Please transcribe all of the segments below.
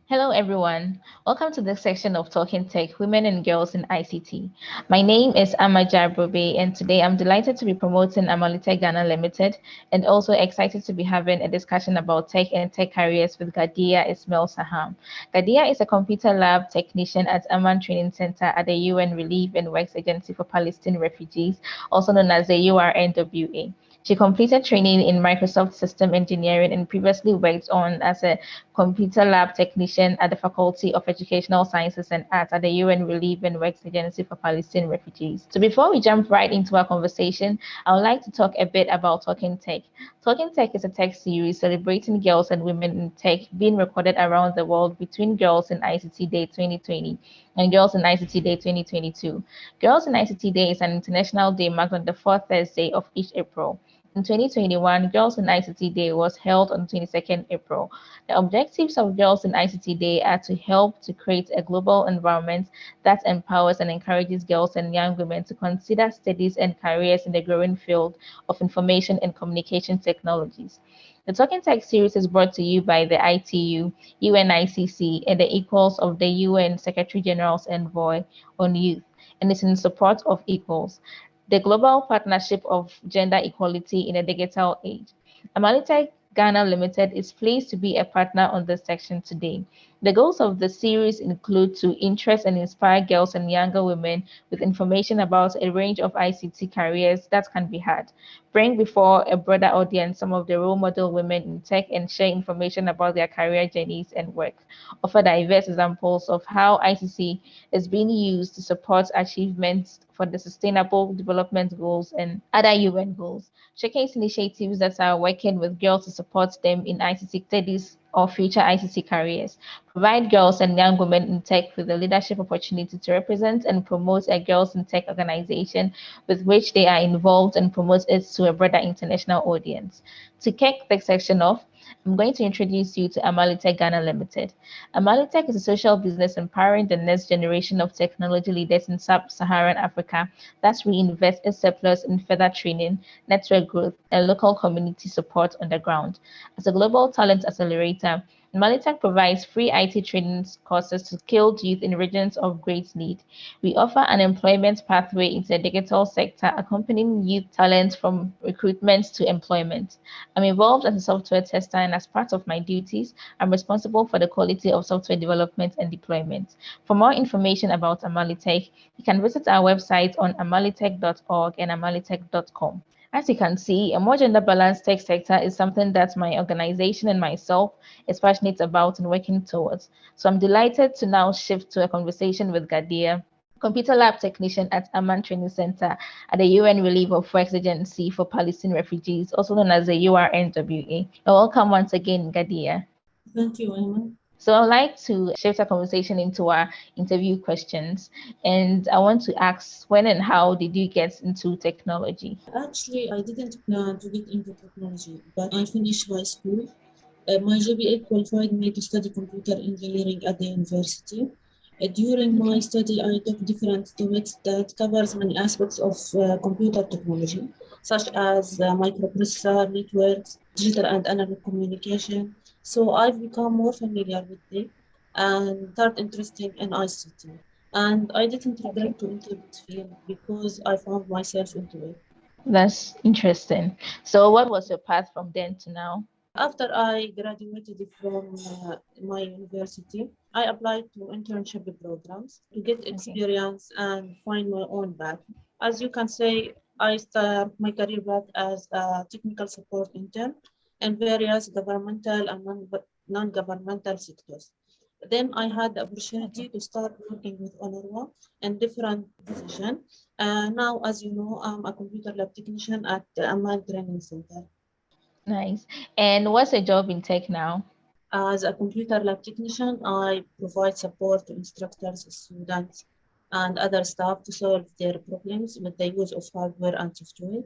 Hello, everyone. Welcome to this section of Talking Tech, Women and Girls in ICT. My name is Gyaa Brobbey, and today I'm delighted to be promoting Amalitech Ghana Limited and also excited to be having a discussion about tech and tech careers with Ghadeer Sarhan. Ghadeer is a computer lab technician at Amman Training Center at the UN Relief and Works Agency for Palestinian Refugees, also known as the UNRWA. She completed training in Microsoft System Engineering and previously worked on as a computer lab technician at the Faculty of Educational Sciences and Arts at the UN Relief and Works Agency for Palestinian Refugees. So before we jump right into our conversation, I would like to talk a bit about Talking Tech. Talking Tech is a tech series celebrating girls and women in tech being recorded around the world between Girls in ICT Day 2020 and Girls in ICT Day 2022. Girls in ICT Day is an international day marked on the fourth Thursday of each April. In 2021, Girls in ICT Day was held on 22nd April. The objectives of Girls in ICT Day are to help to create a global environment that empowers and encourages girls and young women to consider studies and careers in the growing field of information and communication technologies. The Talking Tech series is brought to you by the ITU, UNICC, and the Equals of the UN Secretary General's Envoy on Youth, and is in support of Equals, the global partnership of gender equality in a digital age. Amalitech Ghana Limited is pleased to be a partner on this section today. The goals of the series include to interest and inspire girls and younger women with information about a range of ICT careers that can be had, bring before a broader audience some of the role model women in tech and share information about their career journeys and work, offer diverse examples of how ICT is being used to support achievements for the Sustainable Development Goals and other UN goals, showcase initiatives that are working with girls to support them in ICT studies or future ICT careers, provide girls and young women in tech with the leadership opportunity to represent and promote a girls in tech organization with which they are involved and promote it to a broader international audience. To kick the section off, I'm going to introduce you to Amalitech Ghana Limited. Amalitech is a social business empowering the next generation of technology leaders in sub-Saharan Africa that reinvest its surplus in further training, network growth, and local community support on the ground. As a global talent accelerator, Amalitech provides free IT training courses to skilled youth in regions of great need. We offer an employment pathway into the digital sector, accompanying youth talent from recruitment to employment. I'm involved as a software tester, and as part of my duties, I'm responsible for the quality of software development and deployment. For more information about Amalitech, you can visit our website on amalitech.org and amalitech.com. As you can see, a more gender balanced tech sector is something that my organization and myself is passionate about and working towards. So I'm delighted to now shift to a conversation with Ghadeer, computer lab technician at Amman Training Center at the UN Relief of Works Agency for Palestinian Refugees, also known as the UNRWA. Welcome once again, Ghadeer. Thank you, Ayman. So I'd like to shift our conversation into our interview questions. And I want to ask, when and how did you get into technology? Actually, I didn't plan to get into technology, but I finished high school. My GPA qualified me to study computer engineering at the university. During my Okay. study, I took different topics that covers many aspects of computer technology, such as microprocessor, networks, digital and analog communication. So I've become more familiar with it and start interested in ICT. And I didn't Okay. regret to enter this field because I found myself into it. That's interesting. So what was your path from then to now? After I graduated from my university, I applied to internship programs to get Okay. experience and find my own path. As you can say, I start my career path as a technical support intern in various governmental and non-governmental sectors. Then I had the Okay. opportunity to start working with UNRWA in different positions. Now, as you know, I'm a computer lab technician at the Amman Training Center. Nice. And what's your job in tech now? As a computer lab technician, I provide support to instructors, students, and other staff to solve their problems with the use of hardware and software,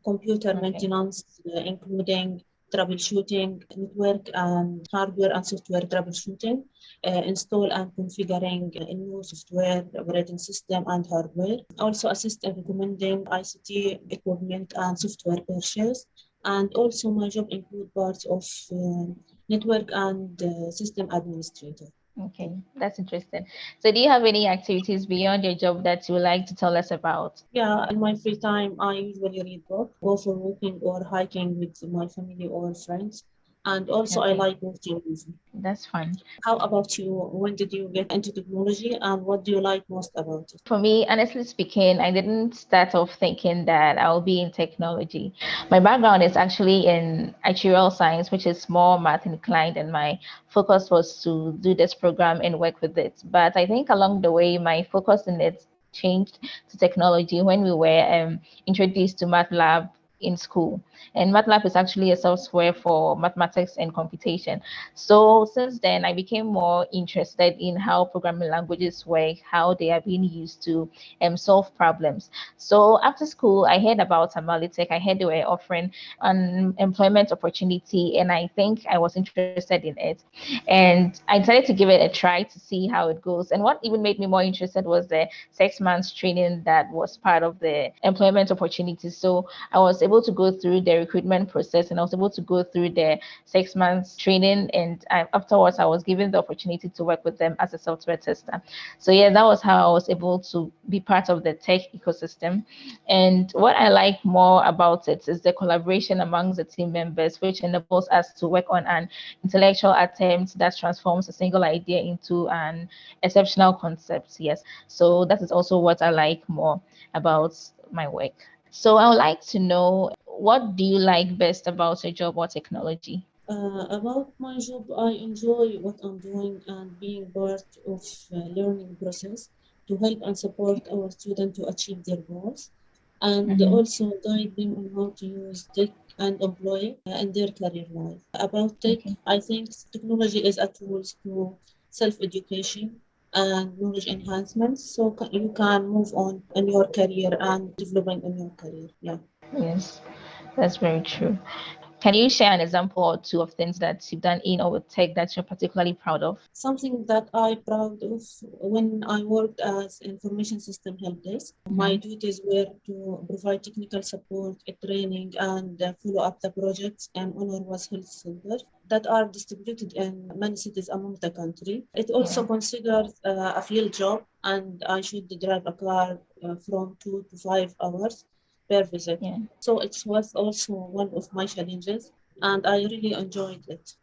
computer Okay. maintenance, including troubleshooting, network and hardware and software troubleshooting, install and configuring new software, operating system, and hardware. Also assist in recommending ICT equipment and software purchase And also my job include parts of network and system administrator. Okay, that's interesting. So, do you have any activities beyond your job that you would like to tell us about? Yeah, in my free time, I usually read book, go for walking or hiking with my family or friends. And also I Okay, like watching movies. that's fun. How about you? When did you get into technology and what do you like most about it? For me, honestly speaking, I didn't start off thinking that I'll be in technology. My background is actually in actuarial science, which is more math inclined, and my focus was to do this program and work with it. But I think along the way, my focus in it changed to technology when we were introduced to MATLAB in school. And MATLAB is actually a software for mathematics and computation. So since then, I became more interested in how programming languages work, how they are being used to solve problems. So after school, I heard about Amalitech. I heard they were offering an employment opportunity, and I think I was interested in it. And I decided to give it a try to see how it goes. And what even made me more interested was the 6 months training that was part of the employment opportunity. So I was able to go through the recruitment process, and I was able to go through the 6 months training. And afterwards, I was given the opportunity to work with them as a software tester. So yeah, that was how I was able to be part of the tech ecosystem. And what I like more about it is the collaboration amongst the team members, which enables us to work on an intellectual attempt that transforms a single idea into an exceptional concept. Yes. So that is also what I like more about my work. So I would like to know, what do you like best about your job or technology? About my job, I enjoy what I'm doing and being part of learning process to help and support our students to achieve their goals and Mhm. also guide them on how to use tech and employ in their career life. About tech, Okay. I think technology is a tool to self-education and knowledge enhancement so you can move on in your career and developing in your career. Yeah. Yes, that's very true. Can you share an example or two of things that you've done in or with tech that you're particularly proud of? Something that I proud of when I worked as information system help desk. My Mhm. duties were to provide technical support, training, and follow up the projects and UNRWA's health center that are distributed in many cities among the country. It Yeah. also considers a field job, and I should drive a car from 2 to 5 hours per visit. Yeah. So it was also one of my challenges, and I really enjoyed it.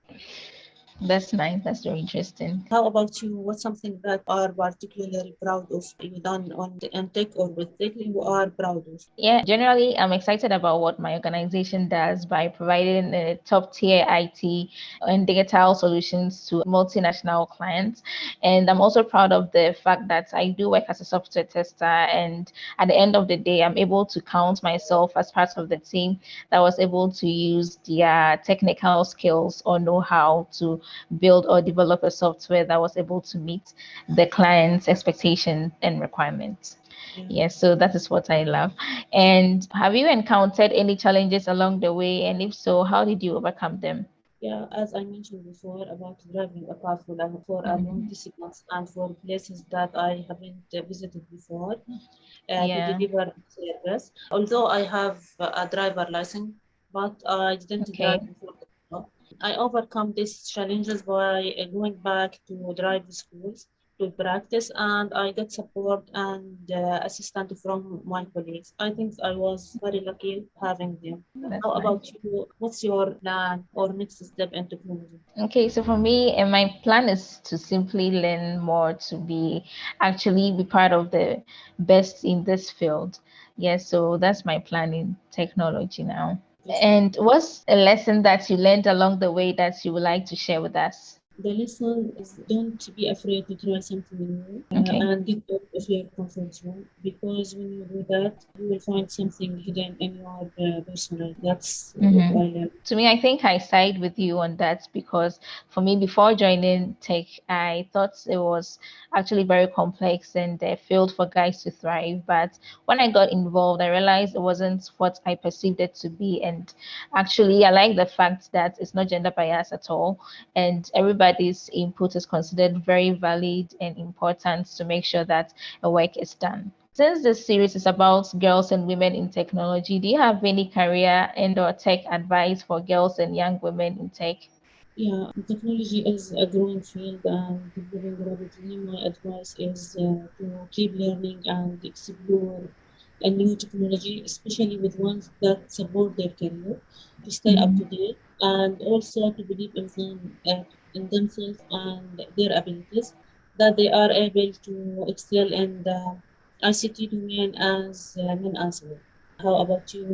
That's nice. That's very interesting. How about you? What's something that are particularly proud of you done on the tech or with tech you are proud of? Yeah, generally, I'm excited about what my organization does by providing top tier IT and digital solutions to multinational clients. And I'm also proud of the fact that I do work as a software tester. And at the end of the day, I'm able to count myself as part of the team that was able to use their technical skills or know how to build or develop a software that was able to meet the client's expectations and requirements. Yeah. Yes, so that is what I love. And have you encountered any challenges along the way? And if so, how did you overcome them? Yeah, as I mentioned before about driving a car for a long Mhm. distance and for places that I haven't visited before to Yeah. deliver service. Although I have a driver license, but I didn't Okay. drive before the job. I overcome these challenges by going back to drive schools to practice, and I get support and assistance from my colleagues. I think I was very lucky having them. That's How nice. about you? What's your plan or next step in technology? Okay, so for me, and my plan is to simply learn more to be actually be part of the best in this field. Yes, so that's my plan in technology now. And what's a lesson that you learned along the way that you would like to share with us? The lesson is don't be afraid to try something new Okay. and get out of your comfort zone because when you do that, you will find something hidden in your personality. That's what Mm-hmm. I learned. To me, I think I side with you on that because for me, before joining tech, I thought it was actually very complex and a field for guys to thrive. But when I got involved, I realized it wasn't what I perceived it to be. And actually, I like the fact that it's not gender bias at all. And everybody's input is considered very valid and important to make sure that a work is done. Since this series is about girls and women in technology, do you have any career and or tech advice for girls and young women in tech? Yeah, technology is a growing field and developing rapidly. My advice is to keep learning and explore a new technology, especially with ones that support their career, to stay up to Mm. date and also to believe in themselves and their abilities, that they are able to excel in the ICT domain as men as well. How about you?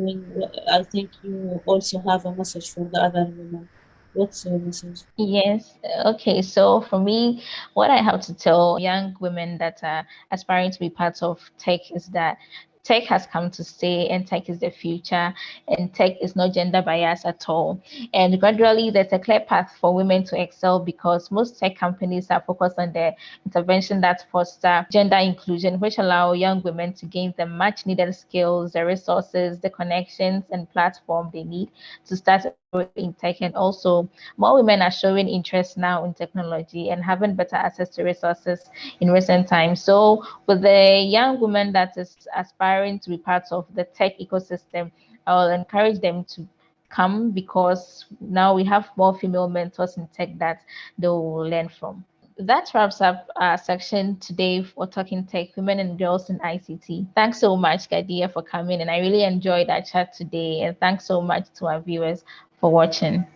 I think you also have a message for the other women. What's your message? Yes. Okay. So for me, what I have to tell young women that are aspiring to be part of tech is that tech has come to stay and tech is the future and tech is not gender bias at all. And gradually there's a clear path for women to excel because most tech companies are focused on the intervention that foster gender inclusion, which allow young women to gain the much needed skills, the resources, the connections and platform they need to start a career in tech. And also more women are showing interest now in technology and having better access to resources in recent times. So, with the young woman that is aspiring to be part of the tech ecosystem, I will encourage them to come because now we have more female mentors in tech that they will learn from. That wraps up our section today for Talking Tech, Women and Girls in ICT. Thanks so much, Ghadeer, for coming, and I really enjoyed our chat today. And thanks so much to our viewers for watching.